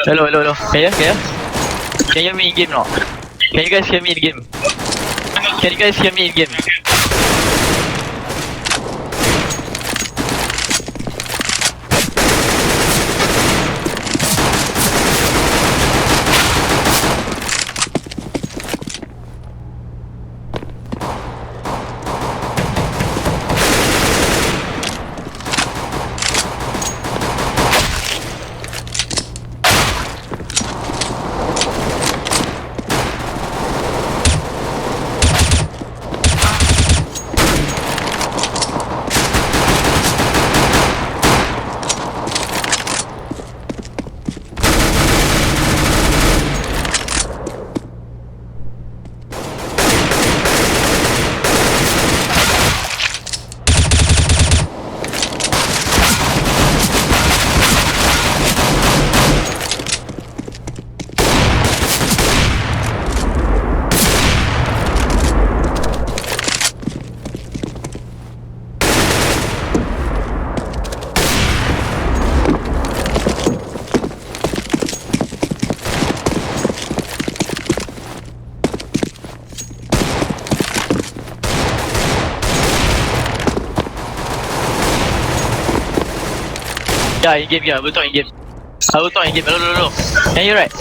Hello. Can you hear me in game not? Can you guys hear me in game? Can you guys hear me in game? Yeah, in game. Yeah, we'll talk in game. I will talk in game. No. Can you hear right?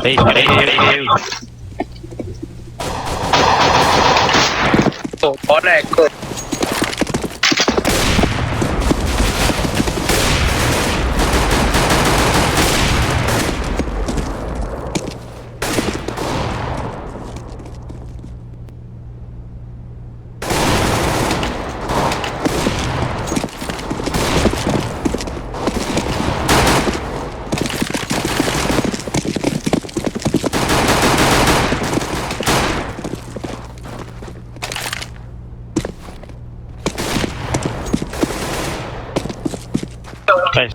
Hey. Có này cơ. Nice.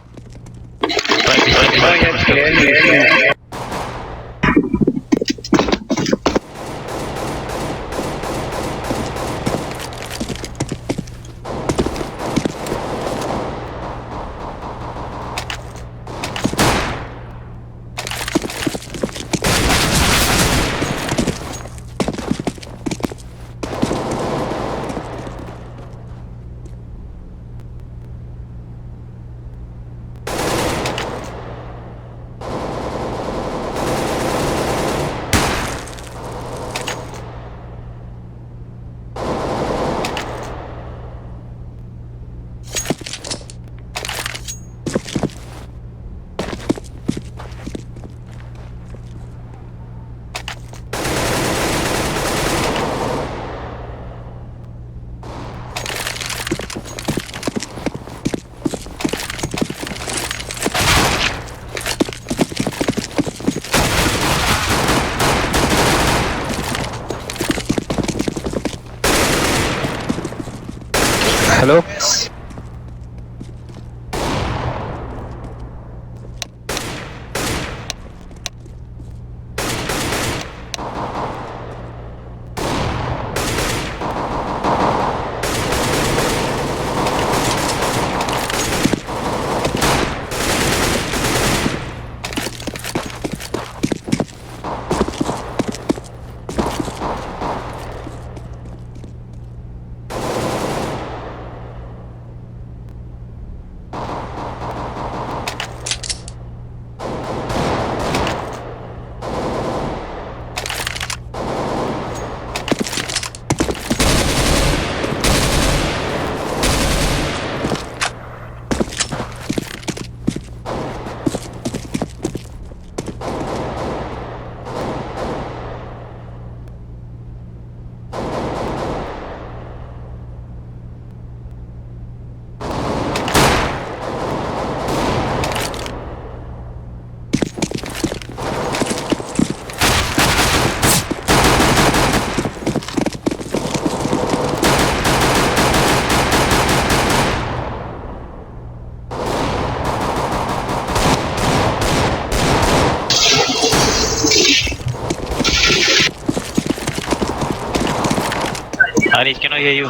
Aris, cannot hear you.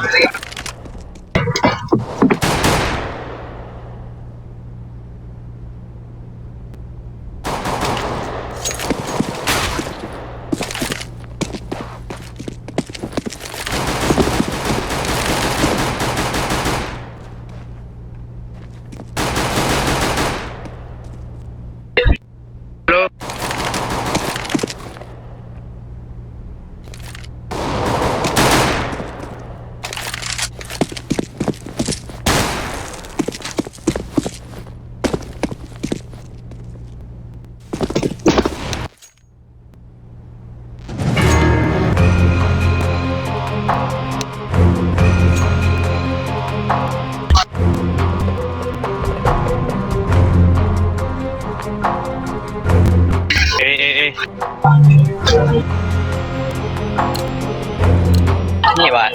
Ni what?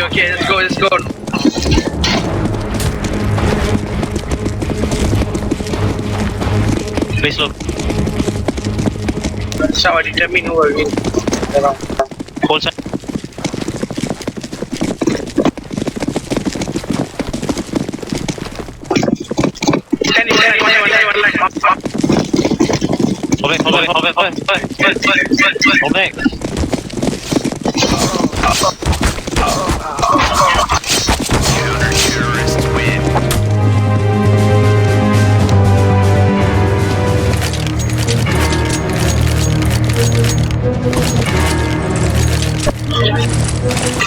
Okay, let's go. Please look. Shall I determine who will win? Hold side. Hold back. Counter-terrorists win.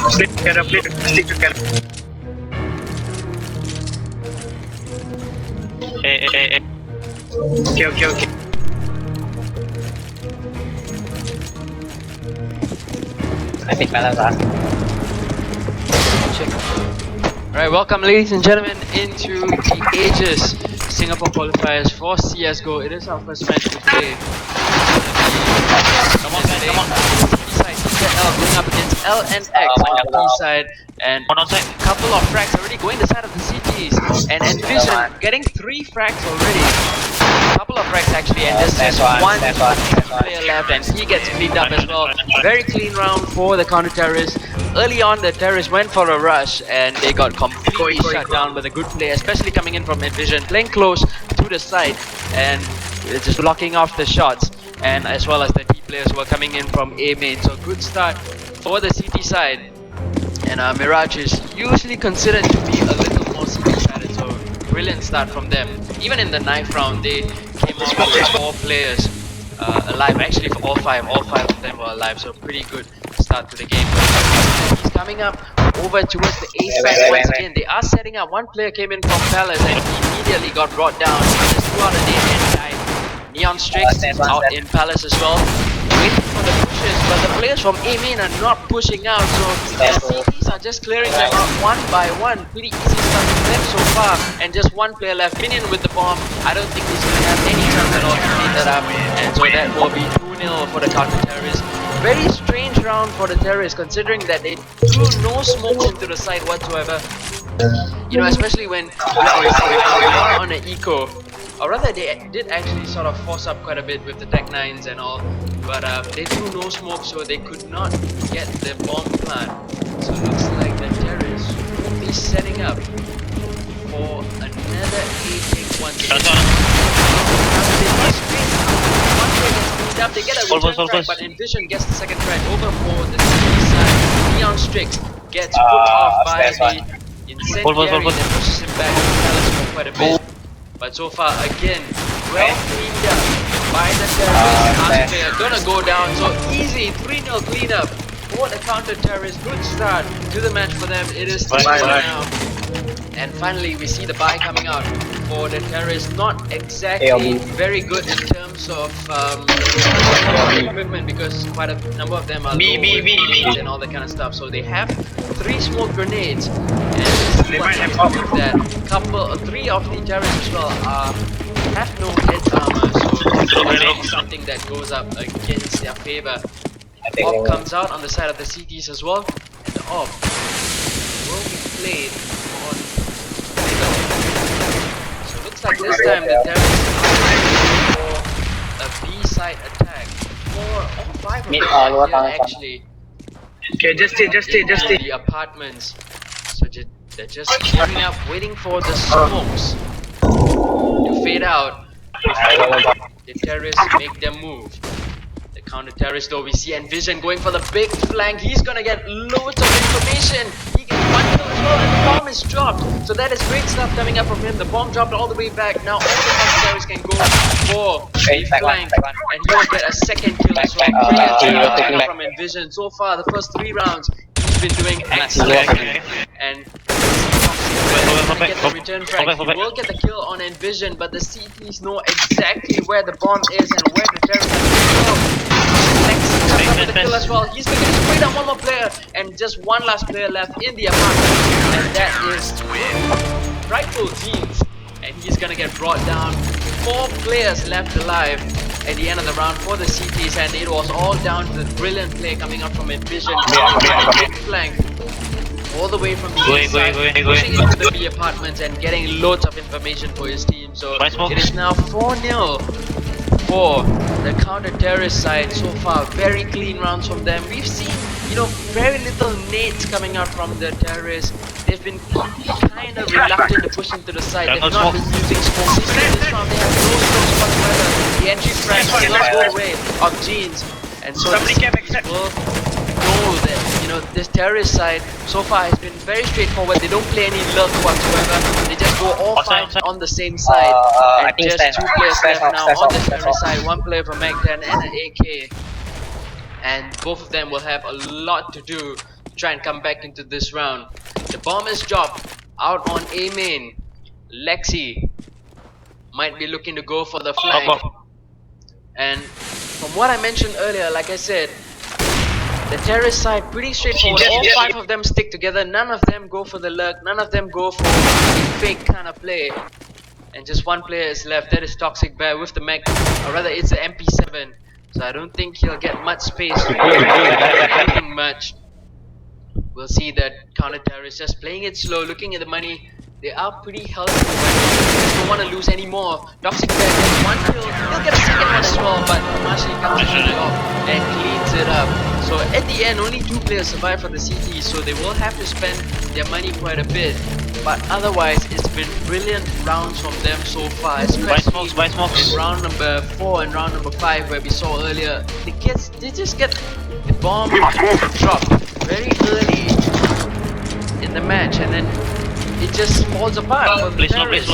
Stick together, please. Stick together. Hey. Okay. I think Palace. Alright, welcome ladies and gentlemen into the ASEAN Singapore Qualifiers for CSGO. It is our first match of the day. Come on. Side TZL going up against L and X on the B side, and One on side. a couple of frags already going the side of the CTs, and Envision getting 3 frags already. A couple of frags actually, and there's just one player left, and he gets cleaned up as well. Very clean round for the counter-terrorists. Early on, the terrorists went for a rush, and they got completely shut down with a good play, especially coming in from Envision, playing close to the side, and just blocking off the shots, and as well as the D players who are coming in from A main. So good start for the CT side, and Mirage is usually considered to be a little more CT sided, so brilliant start from them. Even in the knife round, they came out with 4 players alive. Actually, for all five of them were alive, so pretty good start to the game. He's coming up over towards the A side once again. They are setting up. One player came in from Palace and he immediately got brought down. Just 2 out of 8 and died. Neon Strix out in Palace as well, waiting for the pushes, but the players from A main are not pushing out, so the CTs are just clearing them out one by one. Pretty easy stuff for them so far, and just one player left. Minion with the bomb. I don't think he's going to have any chance at all to clean that up, and so that will be 2-0 for the counter-terrorists. Very strange round for the terrorists, considering that they threw no smokes into the side whatsoever. You know, especially when you're on an eco. Or rather, they did actually sort of force up quite a bit with the Tech 9s and all, but they threw no smoke, so they could not get the bomb plant. So it looks like the terrorists will be setting up for another A-take 1. They get a return frag, but Envision gets the second frag over for the CT side. Neon Strix gets put off by the incendiary that pushes him back to Palace for quite a bit. But so far, again, well cleaned up by the terrorists. They are gonna go down, so easy 3-0 cleanup for the counter-terrorists. Good start to the match for them. It is 3-0 now. And finally, we see the buy coming out for the terrorists. Not exactly very good in terms of equipment, because quite a number of them are low with grenades and all that kind of stuff. So they have 3 smoke grenades, and they might have that. 3 of the terrorists as well have no head armor, so it's something that goes up against their favor. Op comes out on the side of the CTs as well, and the op will be played on. So it looks like this time the terrorists are for a B side attack for all 5 of them here actually. Okay, just stay. The apartments. So they're just gearing up, waiting for the smokes to fade out before the terrorists make their move. The counter-terrorist though, we see Envision going for the big flank. He's gonna get loads of information. He gets one kill as well, and the bomb is dropped. So that is great stuff coming up from him. The bomb dropped all the way back. Now all the counter-terrorists can go for the flank, and he'll get a second kill as well. Brilliant coming from Envision. So far, the first 3 rounds, he's been doing excellent. And get the return frag. He will get the kill on Envision, but the CTs know exactly where the bomb is and where the terrorists are going to go. Lexi comes up with the kill as well. He's going to spray down one more player, and just one last player left in the apartment, and that is Rightful Jeans. And he's going to get brought down. 4 players left alive at the end of the round for the CTs, and it was all down to the brilliant play coming up from Envision. Big flank. All the way from the inside, pushing into the B apartments and getting loads of information for his team. So it is now 4-0 for the counter-terrorist side so far. Very clean rounds from them. We've seen, very little nades coming out from the terrorists. They've been kind of reluctant to push into the side. They've not been using smokes. This round they have no smokes whatsoever. The entry frag will not go away of Jeans, and so the CTs will know that this terrorist side so far has been very straightforward. They don't play any lurk whatsoever. They just go all 5 on the same side. And just 2 players left now on the terrorist side. 1 player for Mag-10 and an AK. And both of them will have a lot to do to try and come back into this round. The bomb is dropped out on A main. Lexi might be looking to go for the flank. And from what I mentioned earlier, like I said, the terrorist side pretty straightforward. All 5 of them stick together. None of them go for the lurk. None of them go for a fake kind of play. And just 1 player is left. That is Toxic Bear with the Mag, or rather it's the MP7. So I don't think he'll get much space to do anything much. We'll see that counter-terrorist just playing it slow, looking at the money. They are pretty healthy. They don't want to lose anymore. Toxic Bear gets 1 kill. He'll get a second one as well, but Marshall comes to the top and cleans it up. So at the end, only 2 players survive for the CT, so they will have to spend their money quite a bit. But otherwise, it's been brilliant rounds from them so far, especially in round number 4 and round number 5, where we saw earlier. They just get the bomb dropped very early in the match, and then it just falls apart for the terrorists.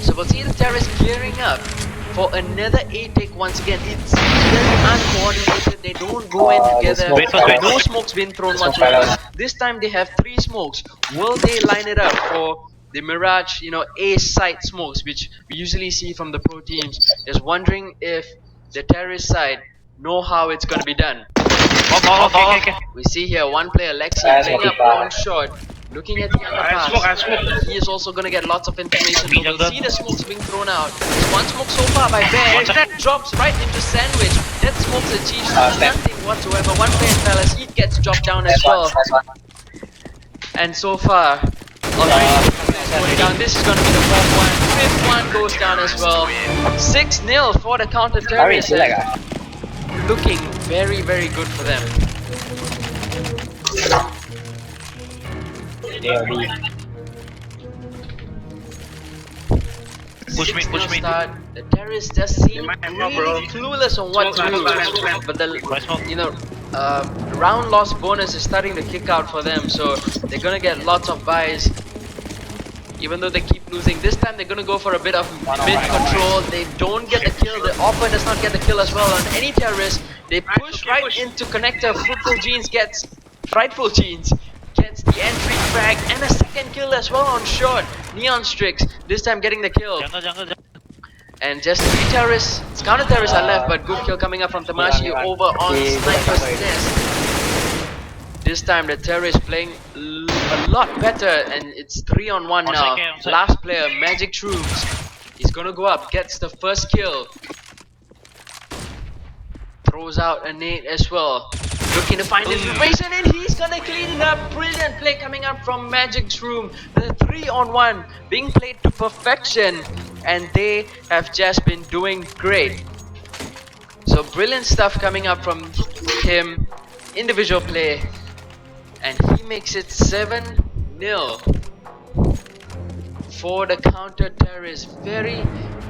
So we'll see the terrorists gearing up for another A take once again. It's very uncoordinated. They don't go in together. No smokes been thrown whatsoever. This time they have 3 smokes. Will they line it up for the Mirage, A side smokes, which we usually see from the pro teams? Just wondering if the terrorist side know how it's gonna be done. We see here 1 player, Lexi, playing up one shot. Looking at the underpass, he is also gonna get lots of information. So we'll see the smokes being thrown out. There's 1 smoke so far by Bear. That drops right into Sandwich. That smokes achieves nothing whatsoever. 1 player in Palace, he gets dropped down as well. And so far, going down. This is gonna be the 4th one. 5th one goes down as well. 6-0 for the counter-terrorists. Looking very, very good for them. Push me. Start. The terrorists just seem really clueless on what to do. But the round loss bonus is starting to kick out for them, so they're gonna get lots of buys. Even though they keep losing, this time they're gonna go for a bit of mid control. They don't get the kill. The Oppa does not get the kill as well on any terrorist. They push right into connector. Frightful Jeans gets the entry frag and a second kill as well on short. Neon Strix this time getting the kill. And just 3 terrorists, counter-terrorists are left, but good kill coming up from Tamashi over on Sniper's Nest. This time the terrorists playing a lot better, and it's 3-on-1 now. Last player, Magic Troops, he's gonna go up, gets the first kill. Throws out a nade as well. Looking to find information, and he's gonna clean it up. Brilliant play coming up from Magic's room. The 3-on-1 being played to perfection, and they have just been doing great. So brilliant stuff coming up from him. individual play, and he makes it 7-0 for the counter terrorists. Very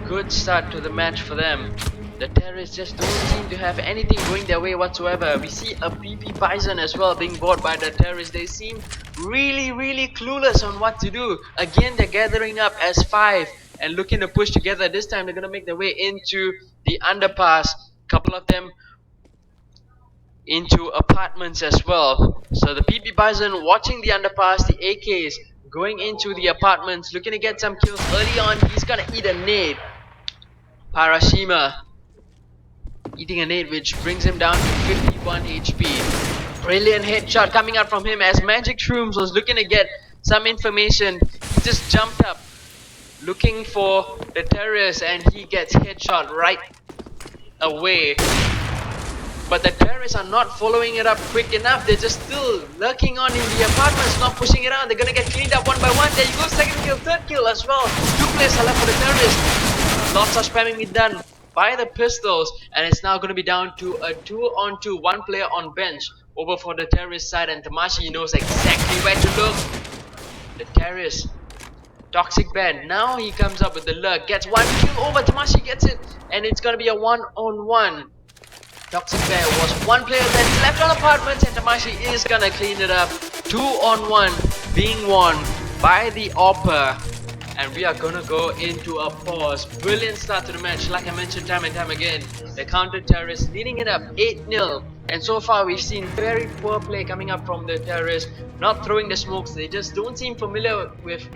good start to the match for them. The terrorists just don't seem to have anything going their way whatsoever. We see a PP Bison as well being bought by the terrorists. They seem really clueless on what to do. Again, they're gathering up as 5 and looking to push together. This time they're gonna make their way into the underpass. Couple of them into apartments as well. So the PP Bison watching the underpass, the AKs going into the apartments, looking to get some kills early on. He's gonna eat a nade. Parashima eating a nade, which brings him down to 51 HP. Brilliant headshot coming out from him as Magic Shrooms was looking to get some information. He just jumped up looking for the terrorists and he gets headshot right away. But the terrorists are not following it up quick enough. They're just still lurking on in the apartments, not pushing it out. They're gonna get cleaned up one by one. There you go, second kill, third kill as well. 2 players are left for the terrorists. Lots of spamming being done by the pistols, and it's now gonna be down to a 2-on-2, 1 player on bench over for the terrorist side, and Tamashi knows exactly where to look. The terrorist, Toxic Band, now he comes up with the lurk, gets 1 kill over, Tamashi gets it, and it's gonna be a 1-on-1. Toxic Bear was 1 player that's left on apartments, and Tamashi is gonna clean it up. 2-on-1 being won by the Oppa, and we are gonna go into a pause. Brilliant start to the match, like I mentioned time and time again. The counter terrorists leading it up 8-0, and so far we've seen very poor play coming up from the terrorists, not throwing the smokes. They just don't seem familiar with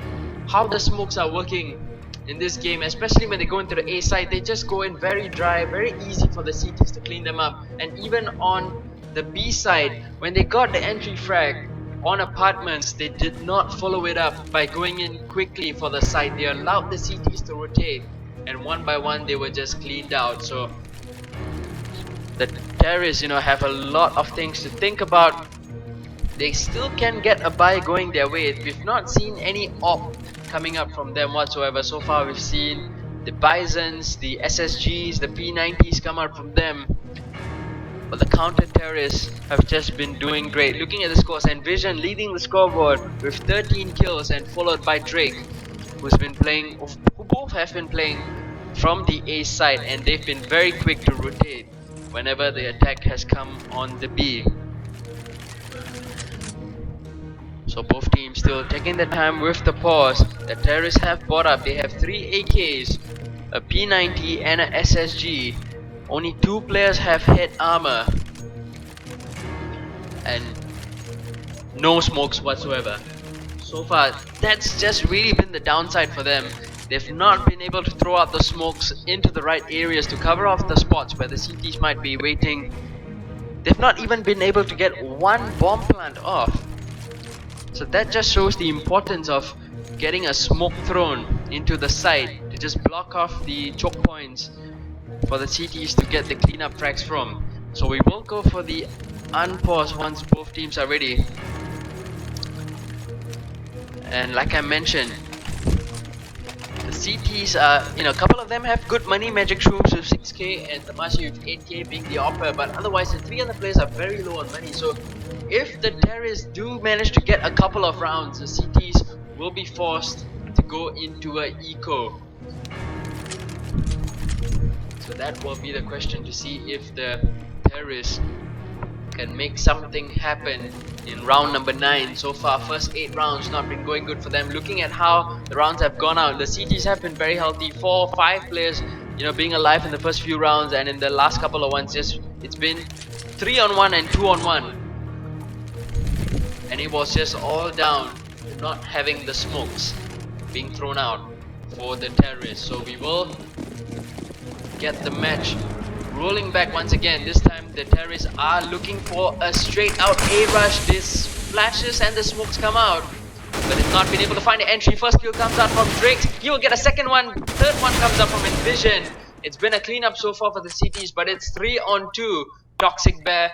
how the smokes are working in this game, especially when they go into the A side. They just go in very dry, very easy for the CTs to clean them up. And even on the B side, when they got the entry frag on apartments, they did not follow it up by going in quickly for the side. They allowed the CTs to rotate, and one by one they were just cleaned out. So the terrorists, have a lot of things to think about. They still can get a buy going their way. We've not seen any op coming up from them whatsoever. So far we've seen the Bisons, the SSGs, the P90s come out from them, but the counter terrorists have just been doing great. Looking at the scores, and Vision leading the scoreboard with 13 kills, and followed by Drake, who both have been playing from the A side, and they've been very quick to rotate whenever the attack has come on the B. So both teams still taking their time with the pause. The terrorists have bought up. They have 3 AKs, a P90 and a SSG. Only 2 players have head armor, and no smokes whatsoever. So far, that's just really been the downside for them. They've not been able to throw out the smokes into the right areas to cover off the spots where the CTs might be waiting. They've not even been able to get 1 bomb plant off. So that just shows the importance of getting a smoke thrown into the site to just block off the choke points for the CTs to get the cleanup frags from. So we will go for the unpause once both teams are ready. And like I mentioned, the CTs are, a couple of them have good money. Magic Shrooms with 6k and Tamashi with 8k being the offer, but otherwise the 3 other players are very low on money. So if the terrorists do manage to get a couple of rounds, the CTs will be forced to go into a eco. So that will be the question, to see if the terrorists can make something happen in round number 9. So far, first 8 rounds not been going good for them. Looking at how the rounds have gone out, the CTs have been very healthy. 4 or 5 players, being alive in the first few rounds, and in the last couple of ones, it's been 3-on-1 and 2-on-1. And it was just all down to not having the smokes being thrown out for the terrorists. So we will get the match rolling back once again. This time the terrorists are looking for a straight out A rush. This flashes and the smokes come out, but it's not been able to find the entry. First kill comes out from Drake. He will get a second one. Third one comes up from Envision. It's been a cleanup so far for the CTs, but it's 3-on-2. Toxic Bear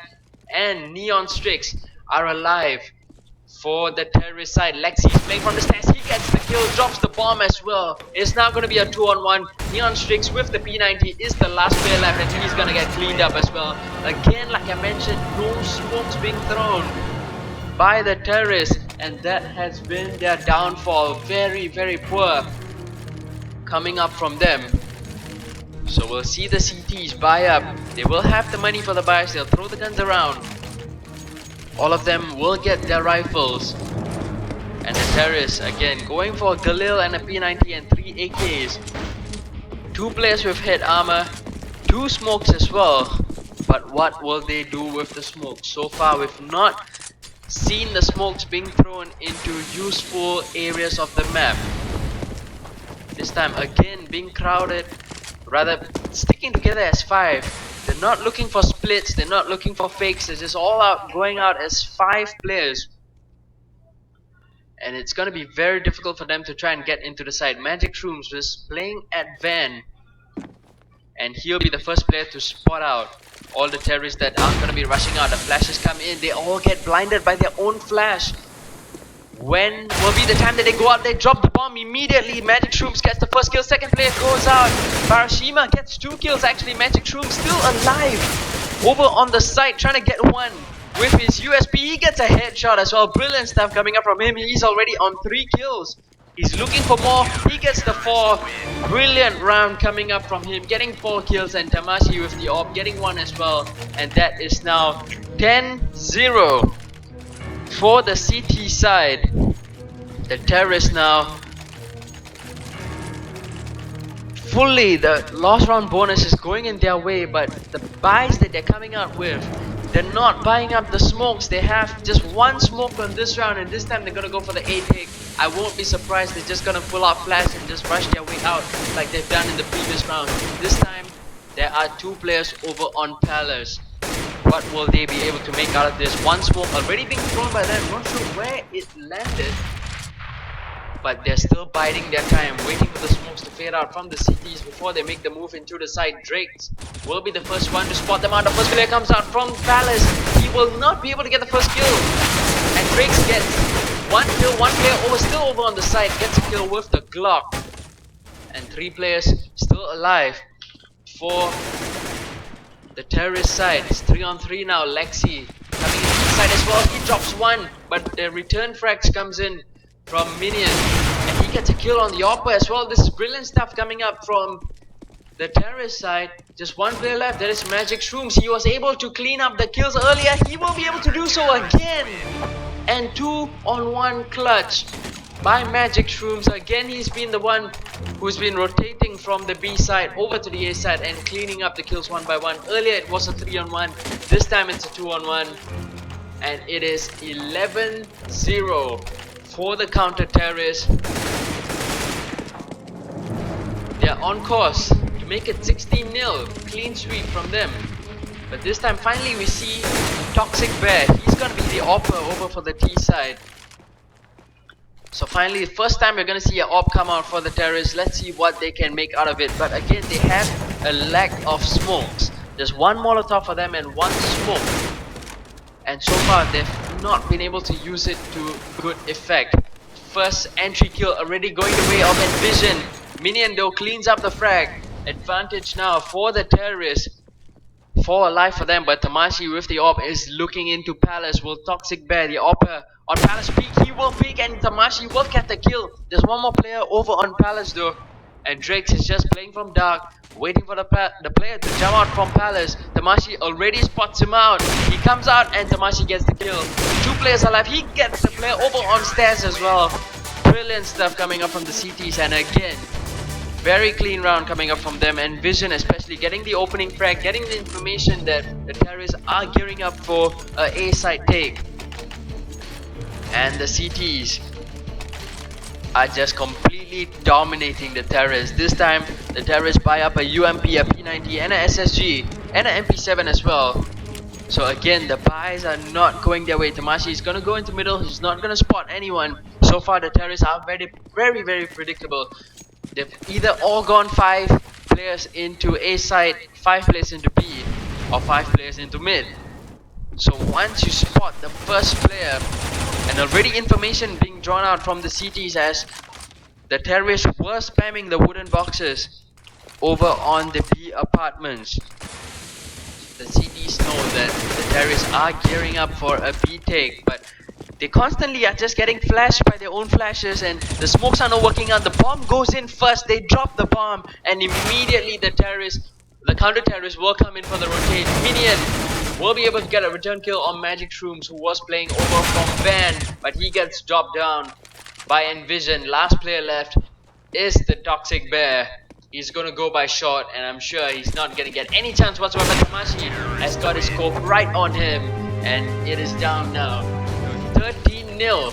and Neon Strix are alive. for the terrorist side. Lexi is playing from the stairs. He gets the kill, drops the bomb as well. It's now going to be a 2-on-1. Neon Strix with the P90 is the last player left, and he's going to get cleaned up as well. Again, like I mentioned, no smokes being thrown by the terrorists, and that has been their downfall. Very, very poor coming up from them. So we'll see the CTs buy up. They will have the money for the buys. They'll throw the guns around. All of them will get their rifles. And the terrorists again going for a Galil and a P90 and 3 AKs. 2 players with head armor, 2 smokes as well. But what will they do with the smokes? So far we've not seen the smokes being thrown into useful areas of the map. This time again being crowded, rather sticking together as 5. They're not looking for splits, they're not looking for fakes, they're just all out going out as 5 players. And it's gonna be very difficult for them to try and get into the side. Magic Shrooms was playing at Van, and he'll be the first player to spot out all the terrorists that aren't gonna be rushing out. The flashes come in, they all get blinded by their own flash. When will be the time that they go out, they drop the bomb immediately. Magic Shrooms gets the first kill, second player goes out. Barashima gets 2 kills actually. Magic Shrooms still alive over on the side, trying to get one with his USP. He gets a headshot as well. Brilliant stuff coming up from him. He's already on 3 kills. He's looking for more. He gets the 4. Brilliant round coming up from him, getting 4 kills, and Tamashi with the AWP getting 1 as well. And that is now 10-0 for the CT side. The terrorists now fully, the lost round bonus is going in their way, but the buys that they're coming out with, they're not buying up the smokes. They have just 1 smoke on this round, and this time they're gonna go for the 8 hit. I won't be surprised they're just gonna pull out flash and just rush their way out like they've done in the previous round. This time there are 2 players over on Palace. What will they be able to make out of this? 1 smoke already being thrown by them. Not sure where it landed, but they're still biding their time, waiting for the smokes to fade out from the CTs before they make the move into the side. Drakes will be the first one to spot them out. The first player comes out from Palace. He will not be able to get the first kill, and Drakes gets 1 kill. 1 player over, still over on the side, gets a kill with the Glock, and 3 players still alive for the terrorist side. It's 3-on-3 now. Lexi coming into the side as well. He drops 1, but the return frags comes in from Minion, and he gets a kill on the AWP as well. This is brilliant stuff coming up from the terrorist side. Just 1 player left. That is Magic Shrooms. He was able to clean up the kills earlier. He will be able to do so again. And 2-on-1 clutch by Magic Shrooms. Again, he's been the one who's been rotating from the B side over to the A side and cleaning up the kills 1 by 1. Earlier it was a 3-on-1. This time it's a 2-on-1. And it is 11-0 for the counter-terrorists. They're on course to make it 16-0. Clean sweep from them. But this time finally we see Toxic Bear. He's gonna be the AWPer over for the T side. So finally, the first time we're gonna see an AWP come out for the terrorists. Let's see what they can make out of it. But again, they have a lack of smokes. There's 1 Molotov for them and 1 smoke. And so far, they've not been able to use it to good effect. First entry kill already going the way of Envision. Minion though cleans up the frag. Advantage now for the terrorists. 4 alive for them, but Tamashi with the AWP is looking into Palace. Will Toxic Bear, the AWPer on Palace, peek? He will peek, and Tamashi will get the kill. There's 1 more player over on Palace though, and Drakes is just playing from dark, waiting for the player to jump out from Palace. Tamashi already spots him out. He comes out and Tamashi gets the kill. 2 players alive. He gets the player over on stairs as well. Brilliant stuff coming up from the CTs, and again, very clean round coming up from them. And Vision especially getting the opening frag, getting the information that the terrorists are gearing up for a A side take. And the CTs are just completely dominating the terrorists. This time the terrorists buy up a UMP, a P90 and a SSG and an MP7 as well. So again, the buys are not going their way. Tamashi is gonna go into middle. He's not gonna spot anyone. So far the terrorists are very predictable. They've either all gone 5 players into A side, 5 players into B, or 5 players into mid. So once you spot the first player, And already information being drawn out from the CTs as the terrorists were spamming the wooden boxes over on the B apartments. The CTs know that the terrorists are gearing up for a B take, but they constantly are just getting flashed by their own flashes, and the smokes are not working out. The bomb goes in first, they drop the bomb, and immediately the counter-terrorists will come in for the rotate. Minion will be able to get a return kill on Magic Shrooms, who was playing over from Van, but he gets dropped down by Envision. Last player left is the Toxic Bear. He's gonna go by shot, and I'm sure he's not gonna get any chance whatsoever. Tamashi has got his scope right on him, and it is down now to 13-0.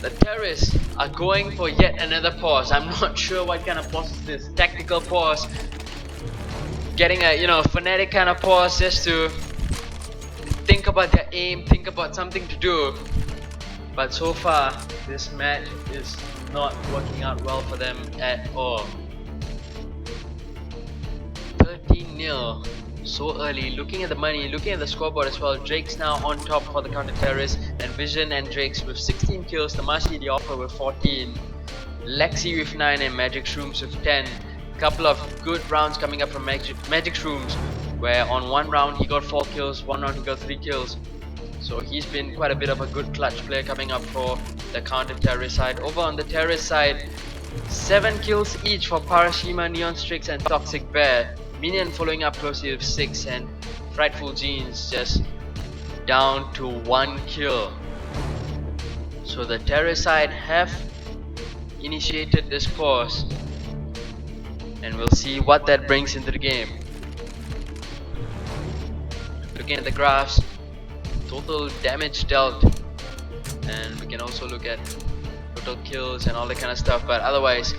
The terrorists are going for yet another pause. I'm not sure what kind of pause is this. Tactical pause. Getting a, fanatic kind of pause just to think about their aim, think about something to do. But so far, this match is not working out well for them at all. 13-0. So early. Looking at the money, looking at the scoreboard as well. Drake's now on top for the counter-terrorists, and Vision and Drake's with 16 kills. Tamashi the Offer with 14. Lexi with 9 and Magic Shrooms with 10. Couple of good rounds coming up from Magic Shrooms, where on one round he got 4 kills, one round he got 3 kills. So he's been quite a bit of a good clutch player coming up for the counter-terrorist side. Over on the terrorist side, 7 kills each for Parashima, Neon Strix and Toxic Bear. Minion following up closely with 6, and Frightful Jeans just down to 1 kill. So the terrorist side have initiated this pause, and we'll see what that brings into the game. Looking at the graphs, total damage dealt, and we can also look at total kills and all that kind of stuff, but otherwise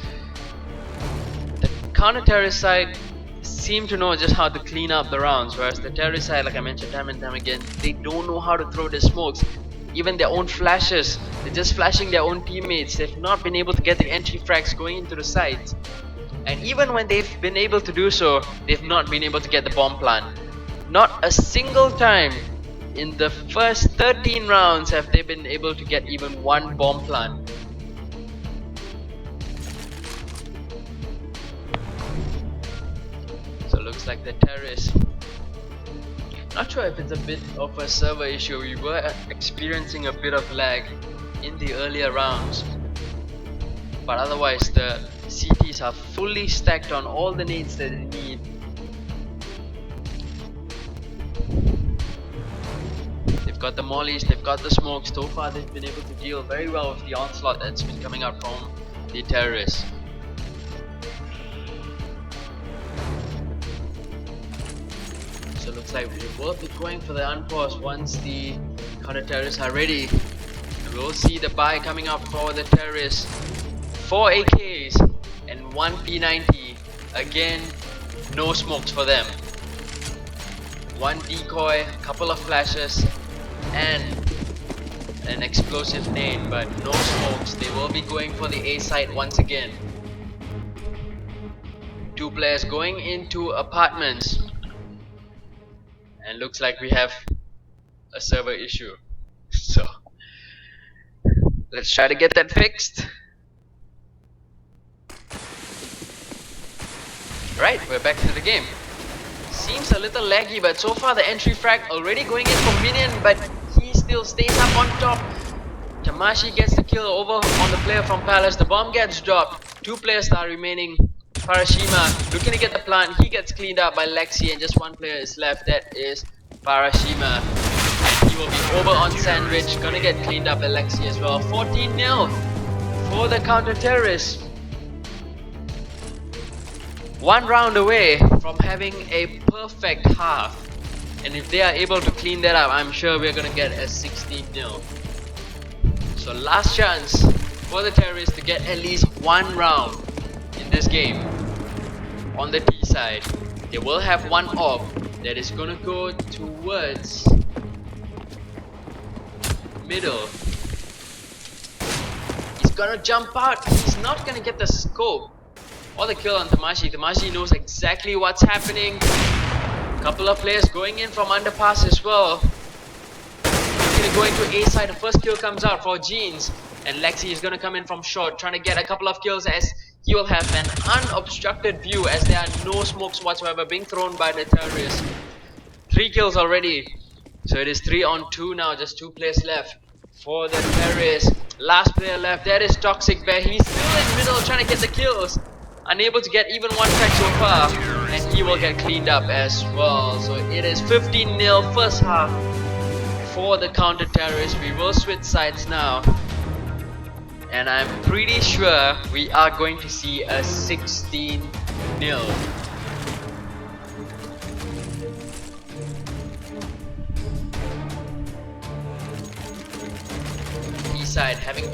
the counter-terrorist side seem to know just how to clean up the rounds, whereas the terrorist side, like I mentioned time and time again, they don't know how to throw their smokes. Even their own flashes, they're just flashing their own teammates. They've not been able to get the entry frags going into the sites, and even when they've been able to do so, they've not been able to get the bomb plant. Not a single time in the first 13 rounds have they been able to get even one bomb plant. So looks like the terrorists, not sure if it's a bit of a server issue. We were experiencing a bit of lag in the earlier rounds, but otherwise the CTs are fully stacked on all the nades that they need. They've got the mollies, they've got the smokes. So far they've been able to deal very well with the onslaught that's been coming out from the terrorists. So looks like we will be going for the unpause once the counter-terrorists are ready. We'll see the buy coming up for the terrorists. 4 AKs and 1 P90. Again, no smokes for them. 1 decoy, a couple of flashes, and an explosive nade, but no smokes. They will be going for the A site once again. 2 players going into apartments, and looks like we have a server issue. So let's try to get that fixed. Right, we're back to the game. Seems a little laggy, but so far the entry frag already going in for Minion, but he still stays up on top. Tamashi gets the kill over on the player from Palace. The bomb gets dropped. 2 players are remaining. Parashima looking to get the plant. He gets cleaned up by Lexi, and just 1 player is left. That is Parashima. And he will be over on Sandwich. Gonna get cleaned up by Lexi as well. 14-0 for the counter-terrorists. 1 round away from having a perfect half, and if they are able to clean that up, I'm sure we're gonna get a 16-0. So last chance for the terrorists to get at least 1 round in this game. On the T side, they will have 1 orb that is gonna go towards middle. He's gonna jump out. He's not gonna get the scope or the kill on Tamashi. Tamashi knows exactly what's happening. Couple of players going in from underpass as well. actually going to A side. The first kill comes out for Jeans, and Lexi is gonna come in from short, trying to get a couple of kills as he will have an unobstructed view as there are no smokes whatsoever being thrown by the terrorists. 3 kills already, so it is 3 on 2 now. Just 2 players left for the terrorists. Last player left, that is Toxic Bear. He's still in middle trying to get the kills, unable to get even one frag so far, and he will get cleaned up as well. So it is 15-0 first half for the counter terrorists. We will switch sides now, and I'm pretty sure we are going to see a 16-0. Side having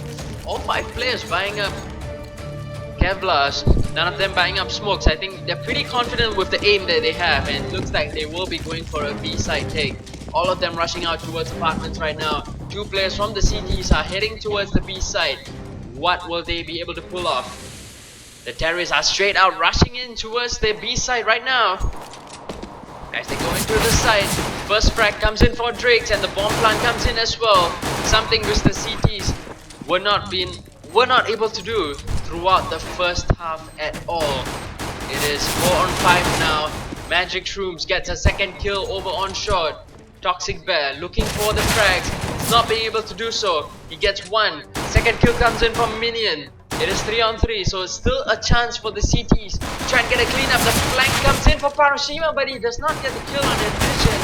all 5 players buying up Kevlars, none of them buying up smokes. I think they're pretty confident with the aim that they have, and it looks like they will be going for a B side take. All of them rushing out towards apartments right now. 2 players from the CTs are heading towards the B side. What will they be able to pull off? The terrorists are straight out rushing in towards the B side right now. As they go into the side, first frag comes in for Drakes, and the bomb plant comes in as well. Something which the CTs were not able to do throughout the first half at all. It is 4 on 5 now. Magic Shrooms gets a second kill over on short. Toxic Bear looking for the frags, not being able to do so. He gets 1. Second kill comes in from Minion. It is 3 on 3, so it's still a chance for the CTs to try and get a clean up. The flank comes in for Paroshima, but he does not get the kill on that vision.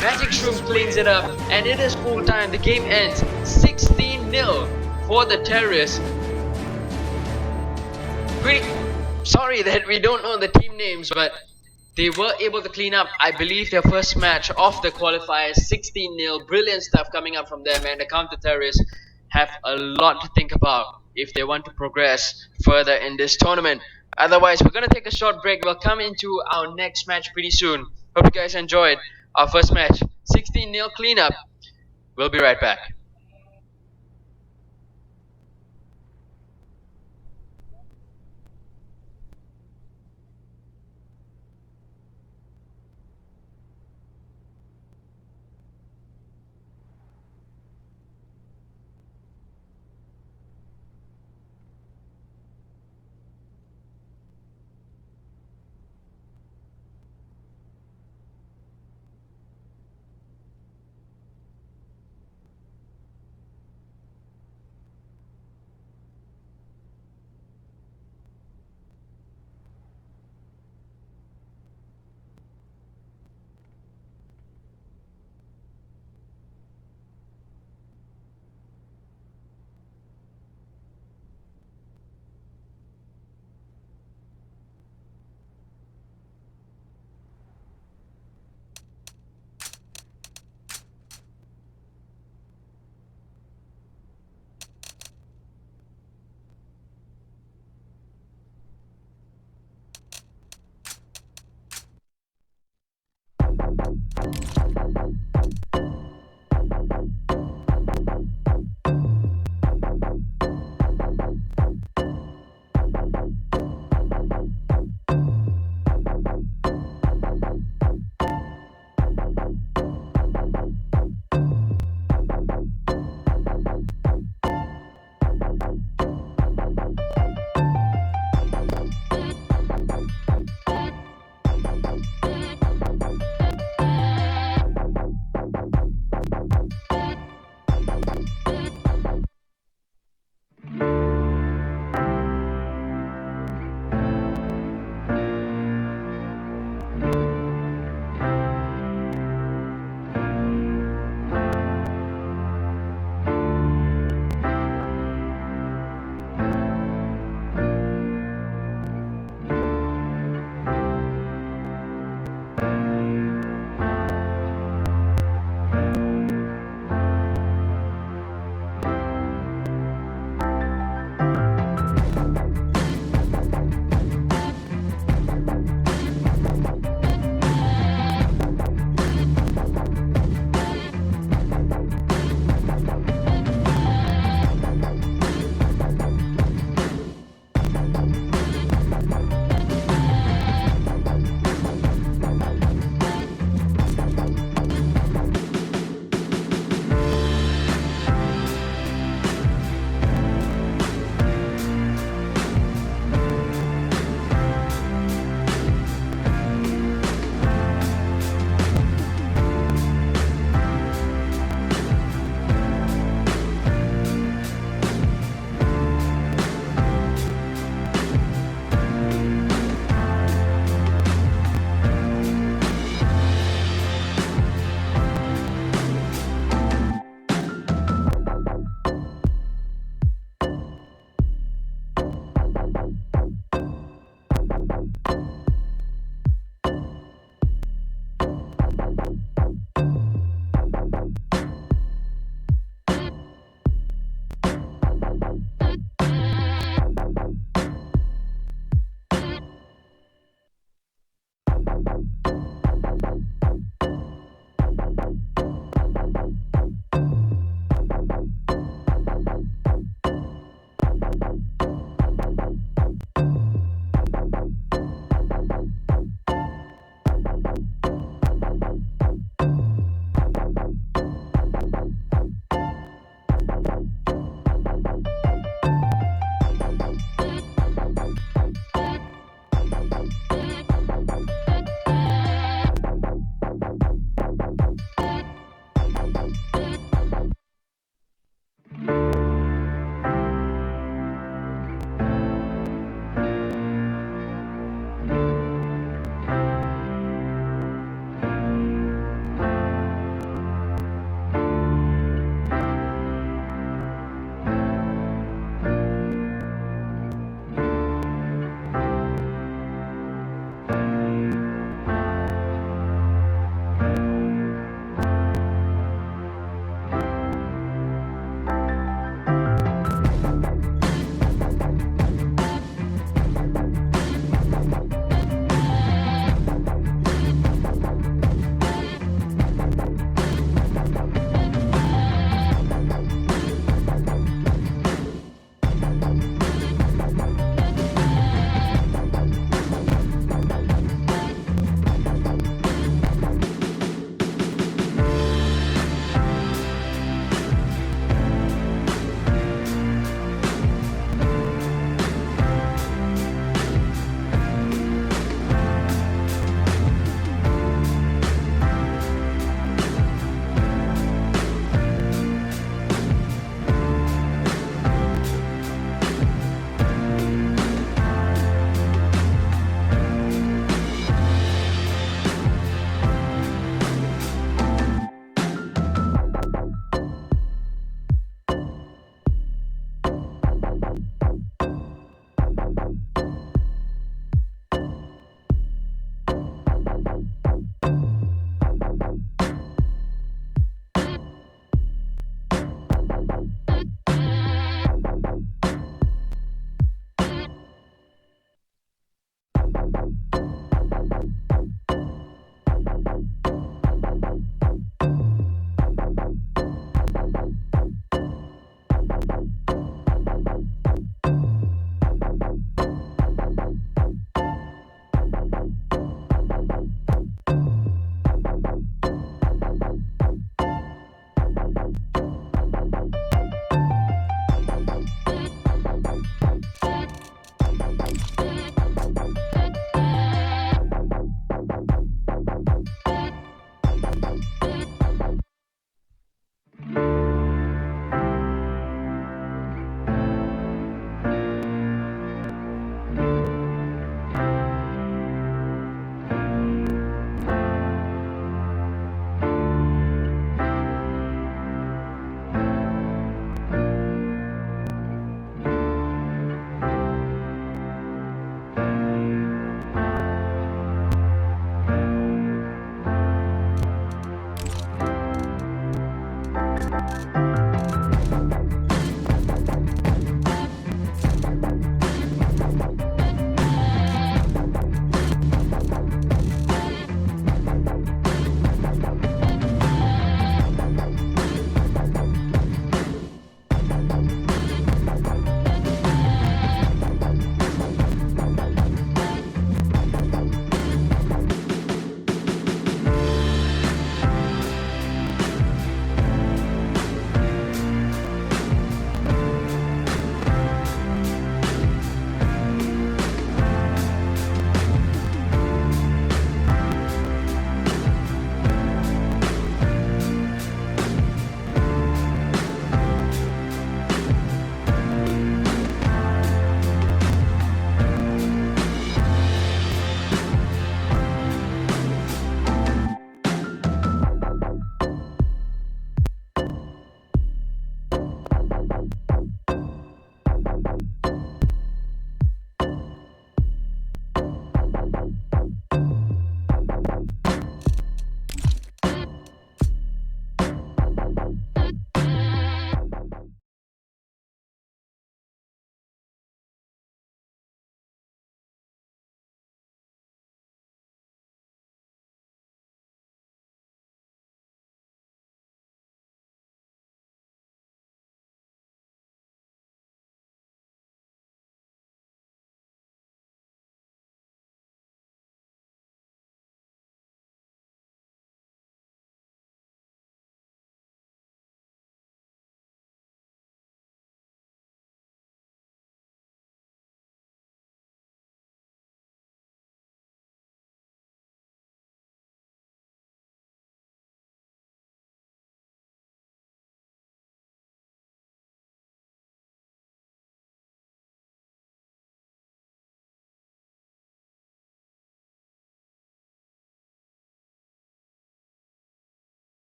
Magic Shroom cleans it up, and it is full time. The game ends 16-0 for the terrorists. Pretty sorry that we don't know the team names, but they were able to clean up, I believe, their first match of the qualifiers. 16-0, brilliant stuff coming up from them, and the counter terrorists have a lot to think about if they want to progress further in this tournament. Otherwise, we're gonna take a short break. We'll come into our next match pretty soon. Hope you guys enjoyed our first match. 16-0 cleanup. We'll be right back.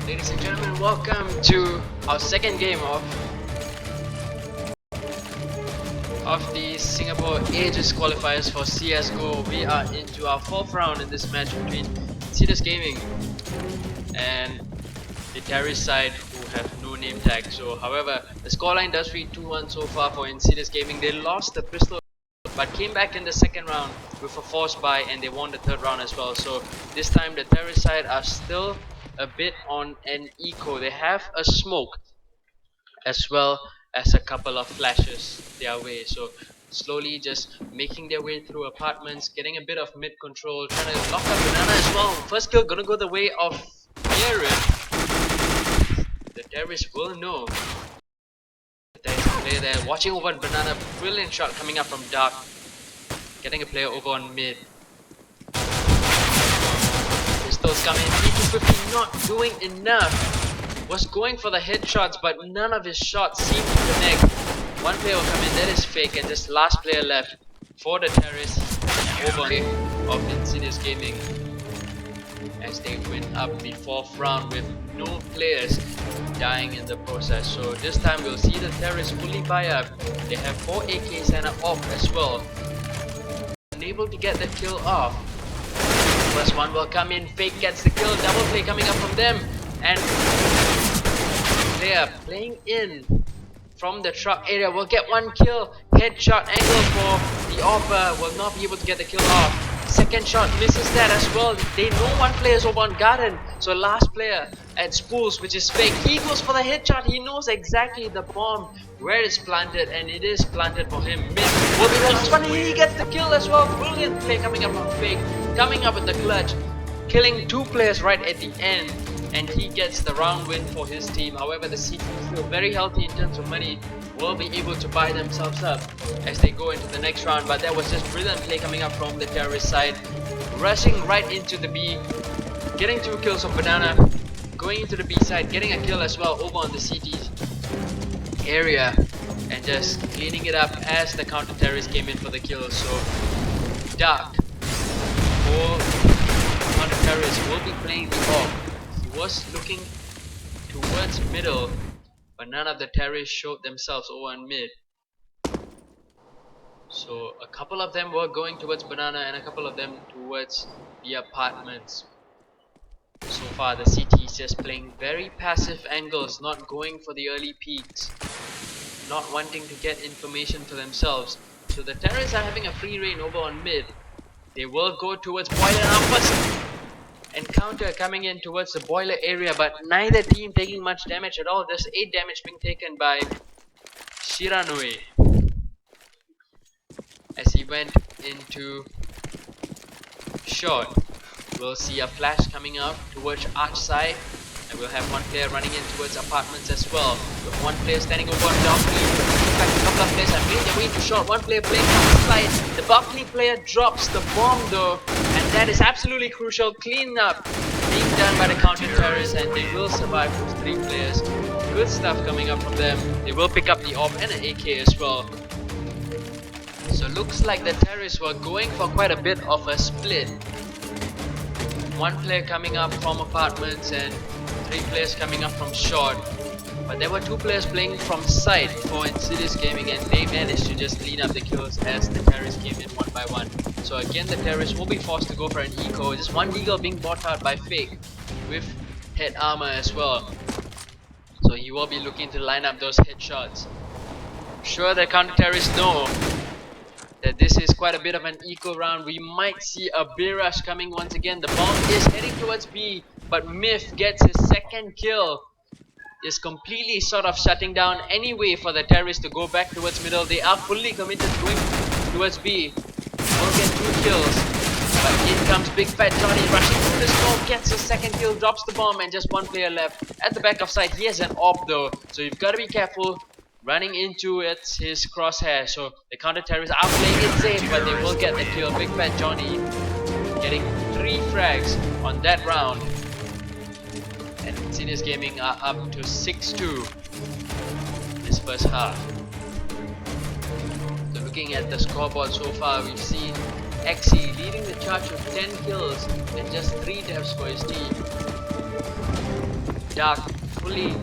Ladies and gentlemen, welcome to our second game of the Singapore Aegis qualifiers for CSGO. We are into our fourth round in this match between Insidious Gaming and the terrorist side who have no name tag. So however, the scoreline does read 2-1 so far for Insidious Gaming. They lost the pistol but came back in the second round with a force buy, and they won the third round as well. So this time the terrorist side are still a bit on an eco. They have a smoke as well as a couple of flashes their way, so slowly just making their way through apartments, getting a bit of mid control, trying to lock up Banana as well. First kill gonna go the way of Aaron. The terrorists will know there is a player there watching over on Banana. Brilliant shot coming up from Dark, getting a player over on mid. Pistols coming, P250 not doing enough. Was going for the headshots, but none of his shots seem to connect. One player will come in, that is fake, and just last player left for the terrorists over of Insidious Gaming as they went up the fourth round with no players dying in the process. So this time we'll see the terrorists fully buy up. They have 4 AKs and an AWP as well. Unable to get the kill off. First one will come in, fake gets the kill, double play coming up from them, and player playing in from the truck area will get one kill. Headshot angle for the AWP, will not be able to get the kill off. Second shot misses that as well. They know one player is over on garden, so last player at Spools, which is fake, he goes for the headshot. He knows exactly the bomb where it's planted, and it is planted for him. Mid will be the last one, and he gets the kill as well. Brilliant play coming up from fake, coming up with the clutch, killing 2 players right at the end, and he gets the round win for his team. However, the C team is still very healthy in terms of money, will be able to buy themselves up as they go into the next round. But that was just brilliant play coming up from the terrorist side, rushing right into the B, getting 2 kills on Banana, going into the B side, getting a kill as well over on the CT area, and just cleaning it up as the counter terrorists came in for the kill. So Dark for counter terrorists will be playing the AWP. He was looking towards middle, but none of the terrorists showed themselves over on mid. So a couple of them were going towards Banana and a couple of them towards the apartments. So far the CT is just playing very passive angles, not going for the early peaks, not wanting to get information for themselves. So the terrorists are having a free reign over on mid. They will go towards Boiler now. First encounter coming in towards the Boiler area, but neither team taking much damage at all. There's 8 damage being taken by Shiranui as he went into short. We'll see a flash coming out towards arch side, and we'll have one player running in towards apartments as well, with one player standing over on balcony. In fact, a couple of players have made their way to short. One player playing on the slide. The balcony player drops the bomb though, and that is absolutely crucial. Clean up being done by the counter terrorists, and they will survive with 3 players. Good stuff coming up from them. They will pick up the AWP and an AK as well. So looks like the terrorists were going for quite a bit of a split. One player coming up from apartments and 3 players coming up from short. But there were 2 players playing from side for Insidious Gaming, and they managed to just clean up the kills as the terrorists came in one by one. So again, the terrorists will be forced to go for an eco. Just one deagle being bought out by Fake with head armor as well. So he will be looking to line up those headshots. Sure, the counter terrorists know that this is quite a bit of an eco round. We might see a B rush coming once again. The bomb is heading towards B, but Myth gets his second kill. Is completely sort of shutting down any way for the terrorists to go back towards middle. They are fully committed going towards B. Will get 2 kills, but in comes Big Fat Johnny rushing through the smoke, gets his second kill, drops the bomb, and just one player left. At the back of side, he has an AWP though, so you've got to be careful running into his crosshair. So the counter terrorists are playing it safe, but they will get the kill. Big Fat Johnny getting 3 frags on that round. And Insidious Gaming are up to 6-2 this first half. So looking at the scoreboard so far, we've seen Xe leading the charge with 10 kills and just 3 deaths for his team. Dark fully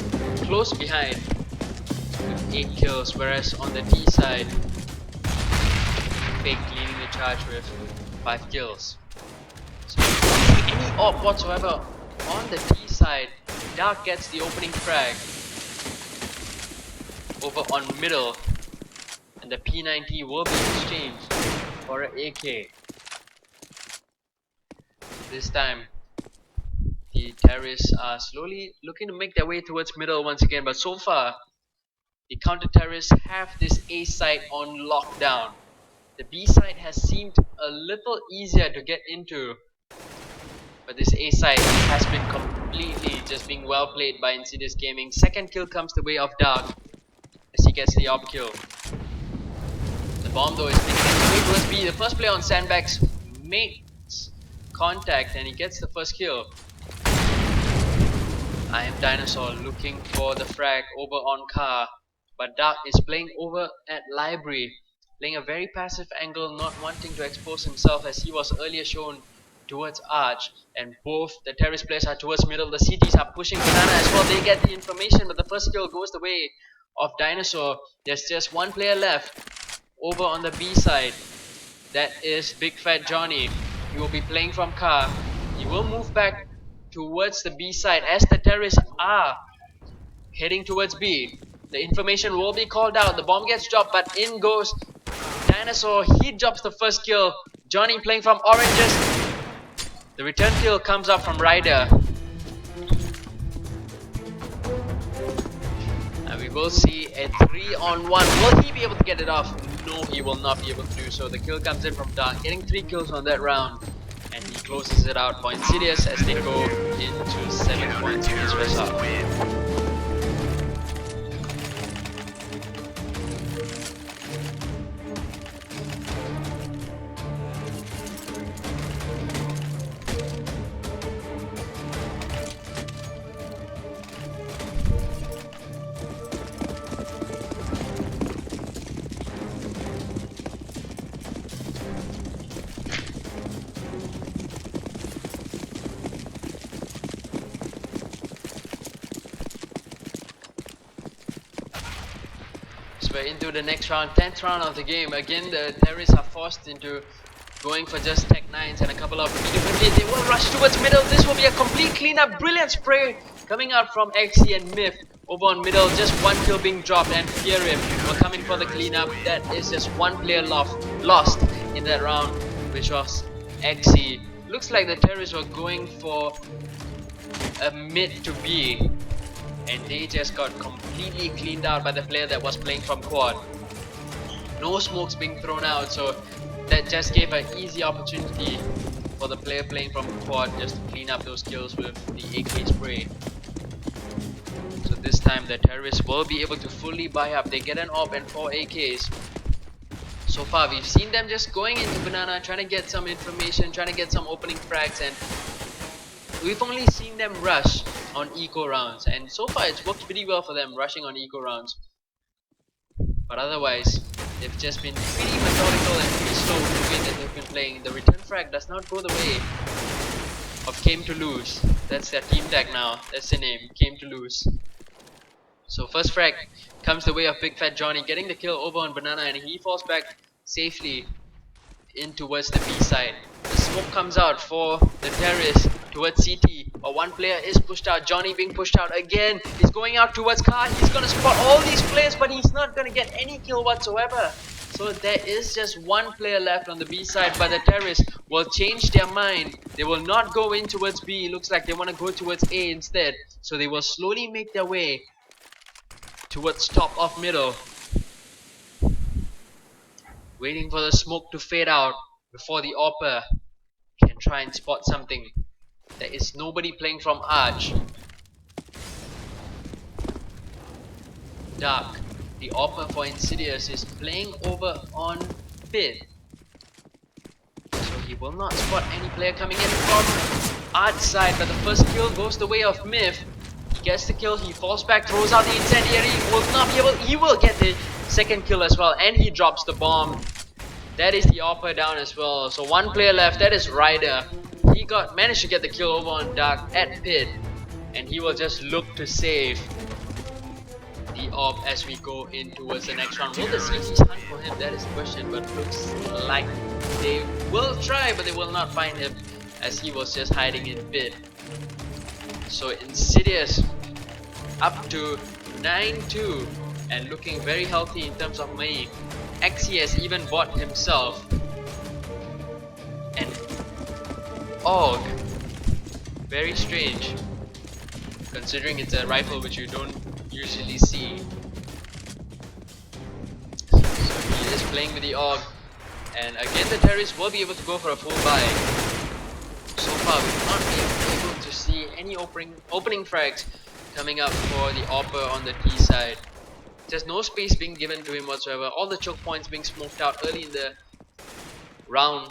close behind with 8 kills, whereas on the D side, Fake leading the charge with 5 kills. So any op whatsoever on the D side, Dark gets the opening frag over on middle, and the P90 will be exchanged for an AK. This time, the terrorists are slowly looking to make their way towards middle once again, but so far, the counter-terrorists have this A site on lockdown. The B site has seemed a little easier to get into, but this A site has been completely just being well played by Insidious Gaming. Second kill comes the way of Dark as he gets the op kill. The bomb though is making its way towards B. The first player on Sandbags makes contact and he gets the first kill. I am Dinosaur looking for the frag over on Car, but Dark is playing over at Library, playing a very passive angle, not wanting to expose himself as he was earlier shown towards Arch, and both the terrorist players are towards middle. The CTs are pushing Banana as well. They get the information, but the first kill goes the way of Dinosaur. There's just one player left over on the B side. That is Big Fat Johnny. He will be playing from Car. He will move back towards the B side as the terrorists are heading towards B. The information will be called out. The bomb gets dropped, but in goes Dinosaur. He drops the first kill. Johnny playing from Oranges. The return kill comes up from Ryder. And we will see a 3-on-1. Will he be able to get it off? No, he will not be able to do so. The kill comes in from Dark, getting 3 kills on that round. And he closes it out for Insidious as they go into 7 points in this result. We're into the next round, 10th round of the game. Again, the terrorists are forced into going for just Tech 9s and a couple of different. They will rush towards middle. This will be a complete cleanup. Brilliant spray coming out from XC and Myth over on middle. Just one kill being dropped, and Fearim will come in for the cleanup. That is just one player lost in that round, which was XC. Looks like the terrorists were going for a mid to B, and they just got completely cleaned out by the player that was playing from quad. No smokes being thrown out, so that just gave an easy opportunity for the player playing from quad just to clean up those kills with the AK spray. So this time the terrorists will be able to fully buy up. They get an AWP and 4 AKs. So far we've seen them just going into Banana, trying to get some information, trying to get some opening frags, and we've only seen them rush on eco rounds, and so far it's worked pretty well for them, rushing on eco rounds. But otherwise, they've just been pretty methodical and pretty slow in the way that they've been playing. The return frag does not go the way of Came to Lose. That's their team tag now. That's the name, Came to Lose. So first frag comes the way of Big Fat Johnny, getting the kill over on Banana, and he falls back safely in towards the B side. The smoke comes out for the terrorists towards CT, but one player is pushed out. Johnny being pushed out again. He's going out towards Car. He's gonna spot all these players, but he's not gonna get any kill whatsoever. So there is just one player left on the B side, but the terrorists will change their mind. They will not go in towards B. Looks like they want to go towards A instead. So they will slowly make their way towards top of middle, waiting for the smoke to fade out before the AWPer can try and spot something. There is nobody playing from Arch. Dark, the AWPer for Insidious, is playing over on Pit. So he will not spot any player coming in from Arch side, but the first kill goes the way of Myth. He gets the kill, he falls back, throws out the incendiary, will not be able, he will get the second kill as well, and he drops the bomb. That is the AWPer down as well. So one player left, that is Ryder. He managed to get the kill over on Dark at Pit. and he will just look to save the orb as we go in towards the next round. Will the CTs hunt for him? That is the question, but looks like they will try, but they will not find him as he was just hiding in mid. So Insidious up to 9-2 and looking very healthy in terms of money. XE has even bought himself an AUG. Very strange, considering it's a rifle which you don't usually see. So he is playing with the AUG, and again the terrorists will be able to go for a full buy. So far we've not been able to see any opening frags coming up for the AWPer on the T side. There's no space being given to him whatsoever. All the choke points being smoked out early in the round,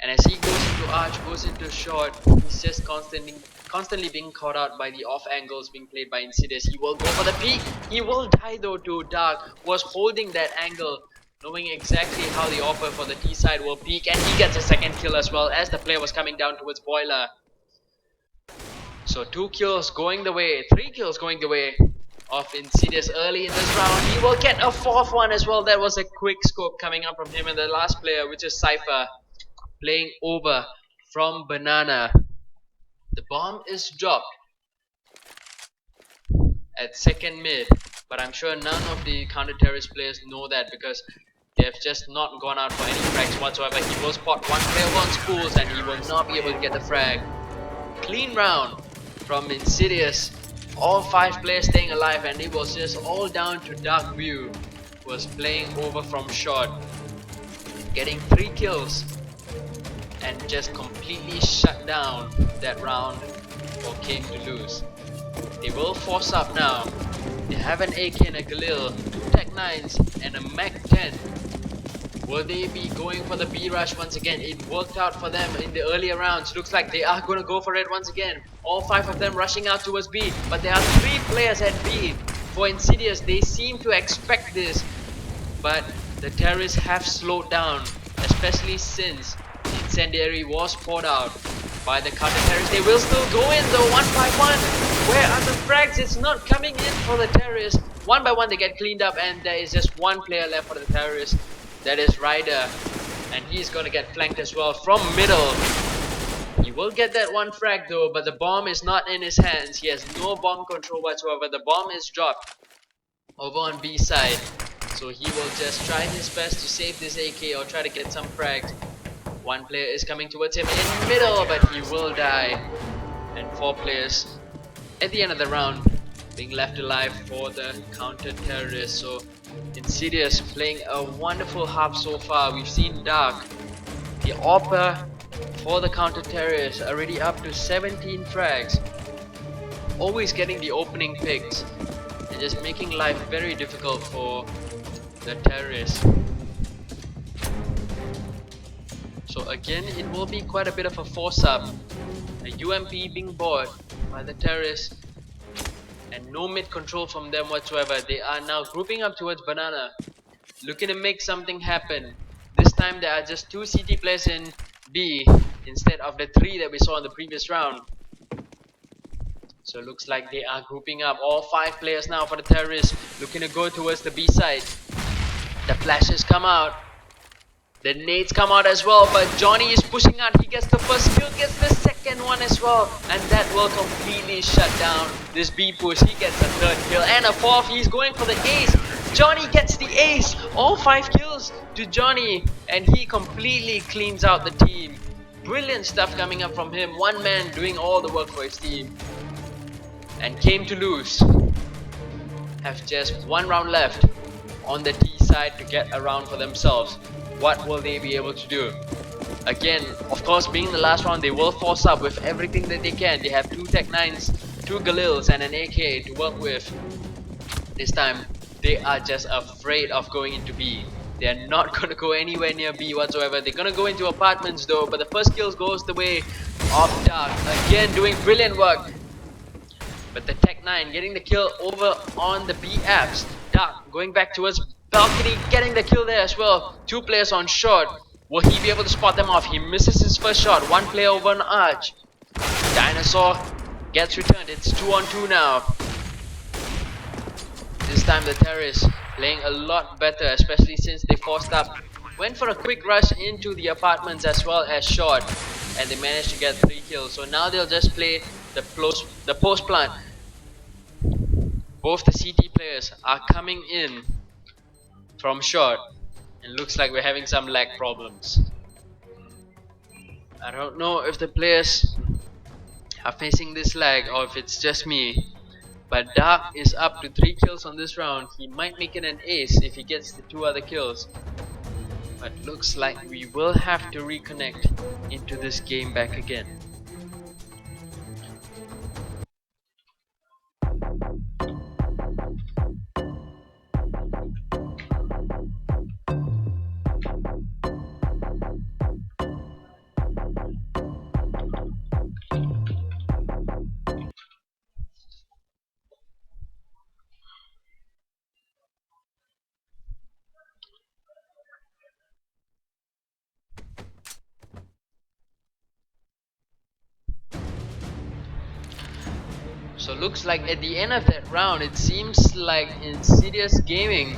and as he goes into arch, goes into short, he's just constantly being caught out by the off angles being played by Insidious. He will go for the peek. He will die though to Dark, who was holding that angle, knowing exactly how the AWPer for the T side will peek, and he gets a second kill as well as the player was coming down towards Boiler. So 2 kills going the way, 3 kills going the way of Insidious early in this round. He will get a 4th one as well. That was a quick scope coming up from him, and the last player, which is Cypher, playing over from Banana. The bomb is dropped at second mid, but I'm sure none of the counter-terrorist players know that because they have just not gone out for any frags whatsoever. He will spot one player on schools and he will not be able to get the frag. Clean round from Insidious. All 5 players staying alive, and it was just all down to Dark View, who was playing over from short, getting 3 kills and just completely shut down that round for Came to Lose. They will force up now. They have an AK and a Galil, 2 Tech 9s and a Mac 10. Will they be going for the B rush once again? It worked out for them in the earlier rounds. Looks like they are going to go for it once again. All 5 of them rushing out towards B, but there are 3 players at B. For Insidious, they seem to expect this, but the terrorists have slowed down, especially since Incendiary was poured out by the counter-terrorists. They will still go in though, 1 by 1. Where are the frags? It's not coming in for the terrorists. 1 by 1 they get cleaned up, and there is just 1 player left for the terrorists. That is Ryder, and he's gonna get flanked as well from middle. He will get that 1 frag though, but the bomb is not in his hands. He has no bomb control whatsoever. The bomb is dropped over on B side, so he will just try his best to save this AK or try to get some frags. 1 player is coming towards him in middle, but he will die, and 4 players at the end of the round being left alive for the counter-terrorists. So Insidious playing a wonderful half so far. We've seen Dark, the AWPer for the counter-terrorists, already up to 17 frags, always getting the opening picks and just making life very difficult for the terrorists. So again, it will be quite a bit of a force-up. A UMP being bought by the terrorists, and no mid control from them whatsoever. They are now grouping up towards Banana, looking to make something happen. This time there are just 2 CT players in B instead of the 3 that we saw in the previous round. So it looks like they are grouping up. All 5 players now for the terrorists, looking to go towards the B side. The flashes come out, the nades come out as well, but Johnny is pushing out. He gets the first kill, gets the second one as well, and that will completely shut down this B push. He gets a 3rd kill and a 4th. He's going for the ace. Johnny gets the ace. All 5 kills to Johnny, and he completely cleans out the team. Brilliant stuff coming up from him. 1 man doing all the work for his team. And Came to Lose have just 1 round left on the T side to get a round for themselves. What will they be able to do? Again, of course, being the last round, they will force up with everything that they can. They have 2 Tech 9s, 2 Galils and an AK to work with. This time, they are just afraid of going into B. They are not going to go anywhere near B whatsoever. They're going to go into apartments though, but the first kills goes the way of Dark. Again, doing brilliant work. But the Tech 9 getting the kill over on the B apps. Dark going back towards balcony, getting the kill there as well. 2 players on short. Will he be able to spot them off? He misses his first shot. 1 player over on arch. Dinosaur gets returned. It's 2-on-2 now. This time the terrorists playing a lot better, especially since they forced up. Went for a quick rush into the apartments as well as short, and they managed to get 3 kills. So now they'll just play the post plant. Both the CT players are coming in from short, and looks like we're having some lag problems. I don't know if the players are facing this lag or if it's just me, but Dark is up to 3 kills on this round. He might make it an ace if he gets the 2 other kills, but looks like we will have to reconnect into this game back again. So looks like at the end of that round, it seems like Insidious Gaming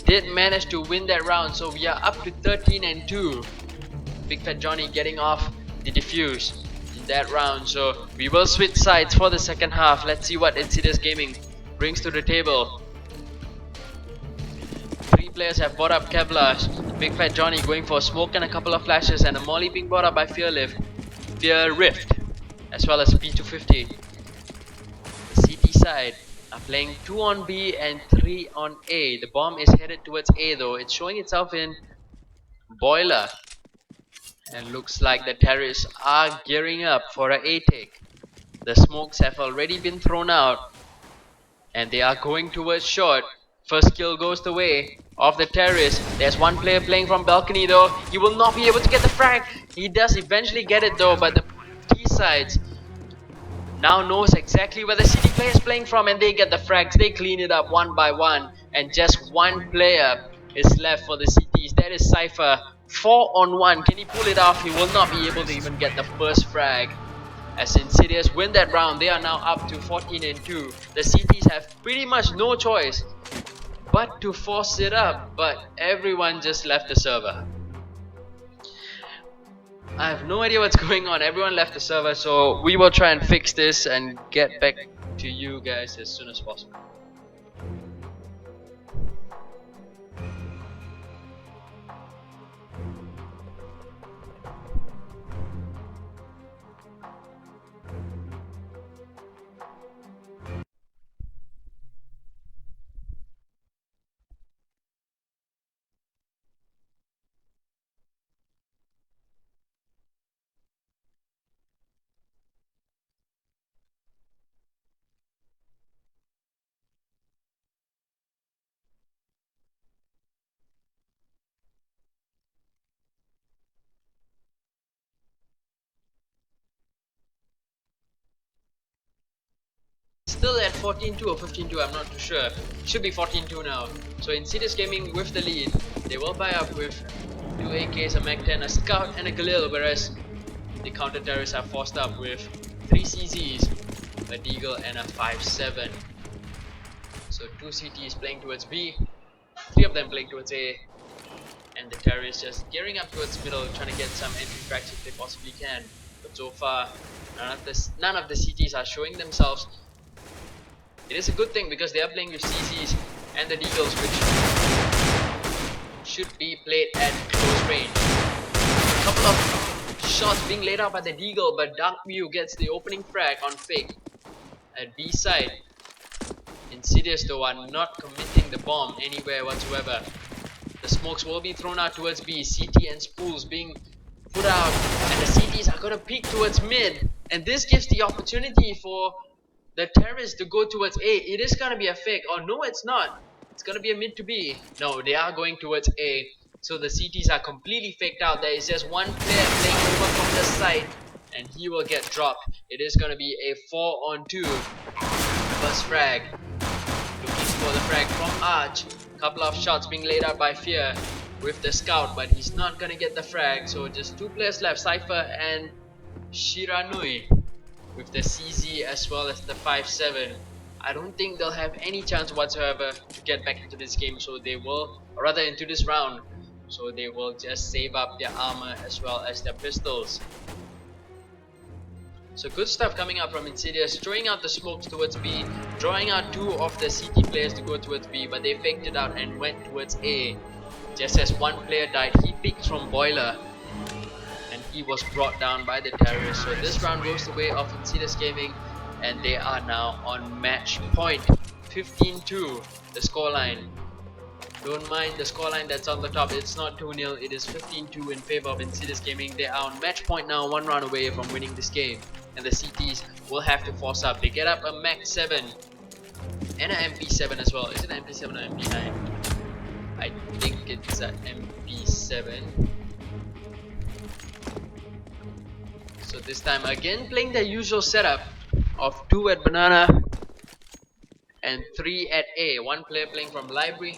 did manage to win that round. So we are up to 13-2. Big Fat Johnny getting off the defuse in that round. So we will switch sides for the second half. Let's see what Insidious Gaming brings to the table. 3 players have bought up Kevlar. Big Fat Johnny going for a smoke and a couple of flashes, and a molly being bought up by Fear Rift, as well as P250. CT side are playing 2 on B and 3 on A. The bomb is headed towards A though. It's showing itself in Boiler, and looks like the terrorists are gearing up for a A take. The smokes have already been thrown out, and they are going towards short. First kill goes the way of the terrorists. There's one player playing from balcony though. He will not be able to get the frag. He does eventually get it though, but the T sides now knows exactly where the CT player is playing from, and they get the frags. They clean it up one by one, and just one player is left for the CTs. That is Cypher. 4 on 1. Can he pull it off? He will not be able to even get the first frag. As Insidious win that round, they are now up to 14-2. The CTs have pretty much no choice but to force it up, but everyone just left the server. I have no idea what's going on. Everyone left the server, so we will try and fix this and get back to you guys as soon as possible. Still at 14-2 or 15-2, I'm not too sure. Should be 14-2 now. So Insidious Gaming with the lead. They will buy up with 2 AKs, a Mac-10, a Scout and a Galil, whereas the counter-terrorists are forced up with 3 CZs, a Deagle and a 5.7. So 2 CTs playing towards B, 3 of them playing towards A, and the terrorists just gearing up towards middle, trying to get some entry tracks if they possibly can. But so far, none of the CTs are showing themselves. It is a good thing because they are playing with CZs and the Deagles, which should be played at close range. A couple of shots being laid out by the Deagle, but Darkview gets the opening frag on Fake at B side. Insidious though are not committing the bomb anywhere whatsoever. The smokes will be thrown out towards B, CT and spools being put out, and the CTs are going to peek towards mid, and this gives the opportunity for the terrorists to go towards A. It is going to be a fake, or no it's not, it's going to be a mid to B. No, they are going towards A, so the CTs are completely faked out. There is just one player playing over from the side, and he will get dropped. It is going to be a 4-on-2 first frag. Looking for the frag from Arch. Couple of shots being laid out by Fear with the Scout, but he's not going to get the frag. So just 2 players left, Cypher and Shiranui. with the CZ as well as the 5-7. I don't think they'll have any chance whatsoever to get back into this game, so they will, or rather into this round, so they will just save up their armor as well as their pistols. So good stuff coming out from Insidious, throwing out the smokes towards B, drawing out 2 of the CT players to go towards B, but they faked it out and went towards A. Just as one player died, he picked from Boiler, and he was brought down by the terrorists. So this round goes the way of Insidious Gaming, and they are now on match point. 15-2, the scoreline. Don't mind the scoreline that's on the top, it's not 2-0, it is 15-2 in favor of Insidious Gaming. They are on match point now, 1 round away from winning this game. And the CTs will have to force up. They get up a Mac 7 and an MP7 as well. Is it an MP7 or MP9? I think it's an MP7. So this time again playing the usual setup of 2 at Banana and 3 at A. 1 player playing from Library,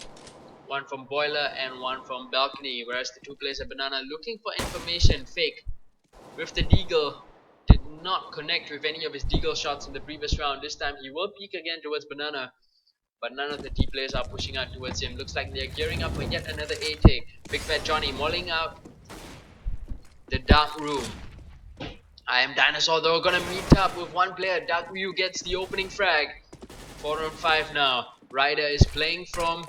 1 from Boiler, and 1 from Balcony, whereas the 2 players at Banana looking for information fake with the Deagle. Did not connect with any of his Deagle shots in the previous round. This time he will peek again towards Banana, but none of the T players are pushing out towards him. Looks like they're gearing up for yet another A take. Big Fat Johnny mauling out the Dark Room. I Am Dinosaur though gonna meet up with 1 player. Dark Ryu gets the opening frag. 4 on 5 now. Ryder is playing from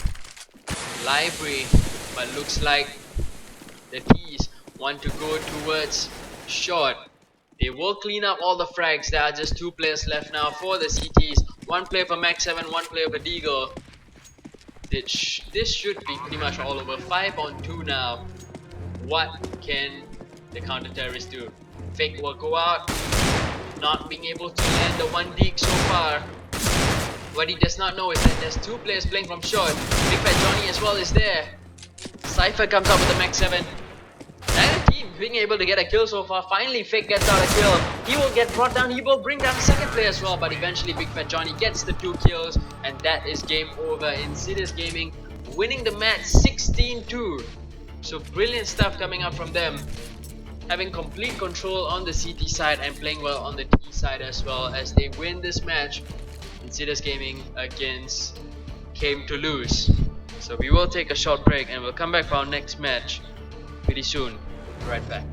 Library, but looks like the T's want to go towards short. They will clean up all the frags. There are just 2 players left now for the CTs. 1 player for Max 7, 1 player for Deagle. This should be pretty much all over. 5 on 2 now. What can the counter terrorists do? Fake will go out, not being able to land the 1 dig so far. What he does not know is that there's 2 players playing from short. Big Fat Johnny as well is there. Cypher comes out with the Max 7. And the team being able to get a kill so far. Finally Fake gets out a kill. He will get brought down, he will bring down the 2nd player as well, but eventually Big Fat Johnny gets the 2 kills, and that is game over. Insidious Gaming winning the match 16-2. So brilliant stuff coming out from them, having complete control on the CT side and playing well on the T side as well, as they win this match. Insidious Gaming against Came to Lose. So we will take a short break and we'll come back for our next match pretty soon. We'll be right back.